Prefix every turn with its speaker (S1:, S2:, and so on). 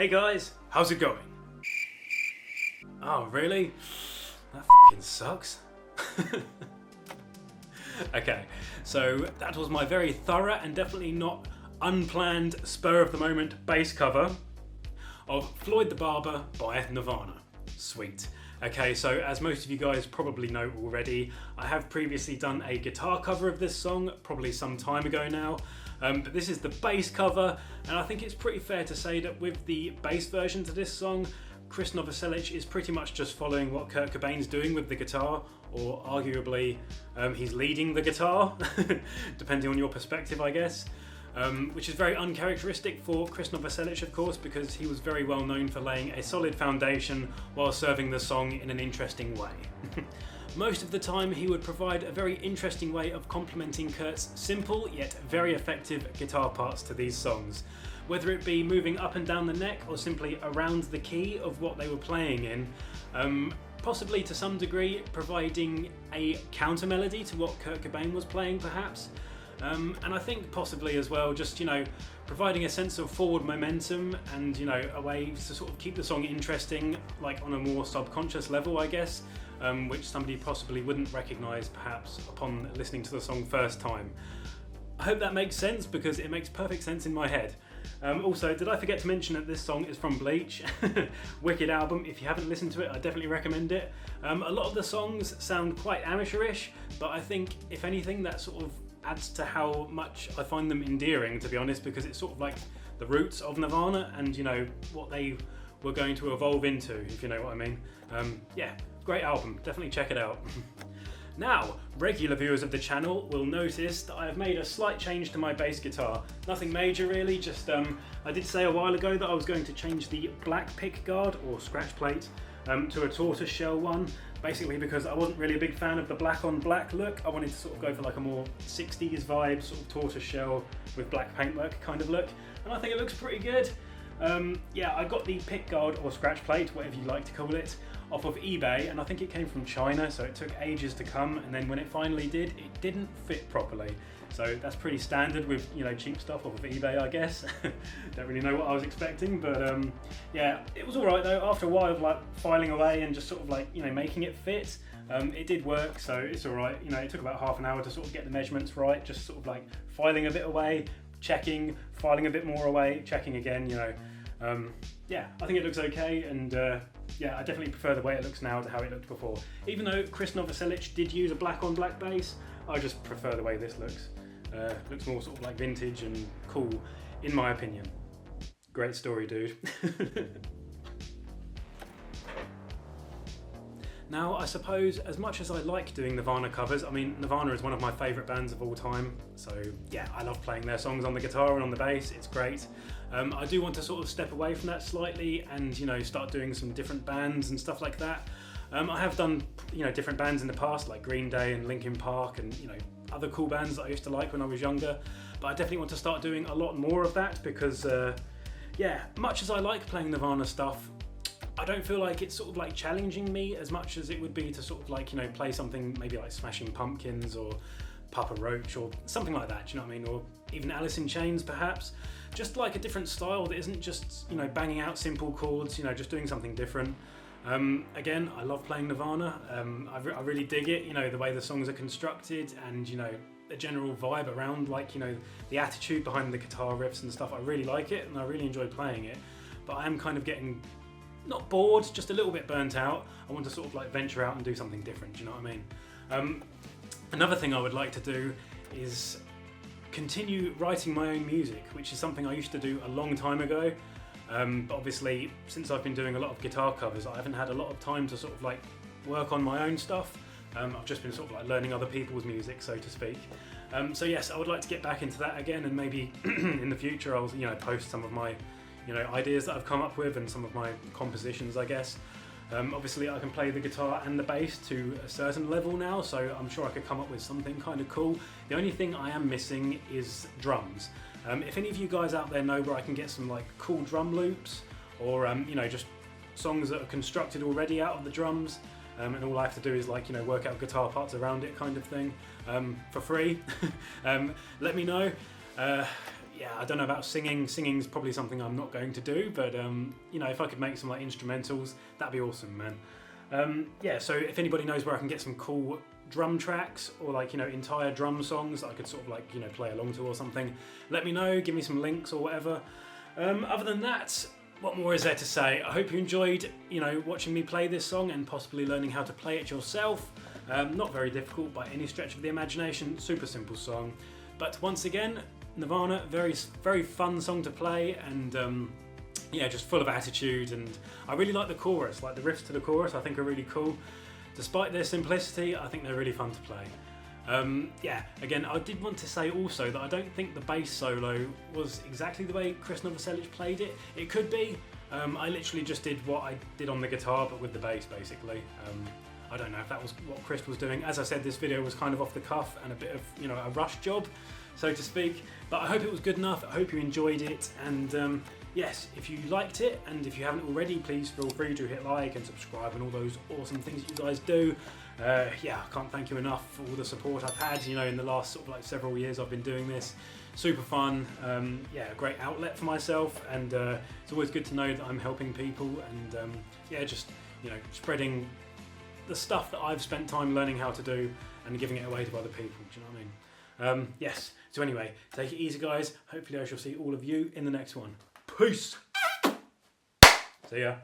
S1: Hey guys, how's it going? Oh, really? That f***ing sucks. Okay, so that was my very thorough and definitely not unplanned, spur of the moment bass cover of Floyd the Barber by Nirvana. Sweet. Okay, so as most of you guys probably know already, I have previously done a guitar cover of this song, probably some time ago now, but this is the bass cover, and I think it's pretty fair to say that with the bass version to this song, Chris Novoselic is pretty much just following what Kurt Cobain's doing with the guitar, or arguably he's leading the guitar, depending on your perspective, I guess. Which is very uncharacteristic for Chris Novoselic, of course, because he was very well known for laying a solid foundation while serving the song in an interesting way. Most of the time he would provide a very interesting way of complementing Kurt's simple yet very effective guitar parts to these songs, whether it be moving up and down the neck or simply around the key of what they were playing in, possibly to some degree providing a counter melody to what Kurt Cobain was playing perhaps. And I think possibly as well, just, providing a sense of forward momentum and, a way to sort of keep the song interesting, like on a more subconscious level, I guess, which somebody possibly wouldn't recognise perhaps upon listening to the song first time. I hope that makes sense because it makes perfect sense in my head. Also, did I forget to mention that this song is from Bleach? Wicked album. If you haven't listened to it, I definitely recommend it. A lot of the songs sound quite amateurish, but I think, if anything, that sort of adds to how much I find them endearing, to be honest, because it's sort of like the roots of Nirvana and, what they were going to evolve into, if you know what I mean. Yeah, great album. Definitely check it out. Now, regular viewers of the channel will notice that I have made a slight change to my bass guitar. Nothing major really, just I did say a while ago that I was going to change the black pick guard or scratch plate to a tortoise shell one, basically because I wasn't really a big fan of the black on black look. I wanted to sort of go for like a more 60s vibe, sort of tortoise shell with black paintwork kind of look, and I think it looks pretty good. Yeah, I got the pick guard or scratch plate, whatever you like to call it, off of eBay, and I think it came from China, so it took ages to come, and then when it finally did, it didn't fit properly. So that's pretty standard with, cheap stuff off of eBay, I guess. Don't really know what I was expecting, but yeah, it was alright though. After a while of like filing away and just sort of like, making it fit, it did work, so it's alright. It took about half an hour to sort of get the measurements right, just sort of like filing a bit away, checking, filing a bit more away, checking again, yeah, I think it looks okay, and yeah, I definitely prefer the way it looks now to how it looked before. Even though Chris Novoselic did use a black on black bass, I just prefer the way this looks. Looks more sort of like vintage and cool, in my opinion. Great story, dude. Now, I suppose, as much as I like doing Nirvana covers, I mean, Nirvana is one of my favourite bands of all time, so yeah, I love playing their songs on the guitar and on the bass, it's great. I do want to sort of step away from that slightly and, start doing some different bands and stuff like that. I have done, different bands in the past, like Green Day and Linkin Park and, other cool bands that I used to like when I was younger, but I definitely want to start doing a lot more of that because, yeah, much as I like playing Nirvana stuff, I don't feel like it's sort of like challenging me as much as it would be to sort of like, play something maybe like Smashing Pumpkins or Papa Roach or something like that, do you know what I mean? Or even Alice in Chains perhaps. Just like a different style that isn't just, banging out simple chords, just doing something different. Again, I love playing Nirvana. I really dig it, the way the songs are constructed and, the general vibe around, like, the attitude behind the guitar riffs and stuff. I really like it and I really enjoy playing it. But I am kind of getting, not bored, just a little bit burnt out. I want to sort of like venture out and do something different, do you know what I mean? Another thing I would like to do is continue writing my own music, which is something I used to do a long time ago. But obviously, since I've been doing a lot of guitar covers, I haven't had a lot of time to sort of like work on my own stuff. I've just been sort of like learning other people's music, so to speak. So yes, I would like to get back into that again, and maybe in the future I'll post some of my ideas that I've come up with and some of my compositions, I guess. Obviously I can play the guitar and the bass to a certain level now, so I'm sure I could come up with something kind of cool. The only thing I am missing is drums. If any of you guys out there know where I can get some like cool drum loops or just songs that are constructed already out of the drums, and all I have to do is like work out guitar parts around it kind of thing, for free, let me know. yeah, I don't know about singing. Singing's probably something I'm not going to do, but you know, if I could make some like instrumentals, that'd be awesome, man. Yeah, so if anybody knows where I can get some cool drum tracks or like, you know, entire drum songs that I could sort of like, you know, play along to or something, let me know, give me some links or whatever. Other than that, what more is there to say? I hope you enjoyed, you know, watching me play this song and possibly learning how to play it yourself. Not very difficult by any stretch of the imagination, super simple song. But once again, Nirvana, very, very fun song to play, and yeah, just full of attitude. And I really like the chorus, like the riffs to the chorus I think are really cool. Despite their simplicity, I think they're really fun to play. Yeah, again, I did want to say also that I don't think the bass solo was exactly the way Chris Novoselic played it. It could be. I literally just did what I did on the guitar, but with the bass, basically. I don't know if that was what Chris was doing. As I said, this video was kind of off the cuff and a bit of, you know, a rush job, so to speak. But I hope it was good enough. I hope you enjoyed it. And yes, if you liked it, and if you haven't already, please feel free to hit like and subscribe and all those awesome things that you guys do. Yeah, I can't thank you enough for all the support I've had, you know, in the last sort of like several years I've been doing this. Super fun, yeah, a great outlet for myself, and it's always good to know that I'm helping people, and yeah, just, you know, spreading the stuff that I've spent time learning how to do and giving it away to other people. Do you know what I mean? Yes, so anyway, take it easy, guys. Hopefully I shall see all of you in the next one. Peace! See ya.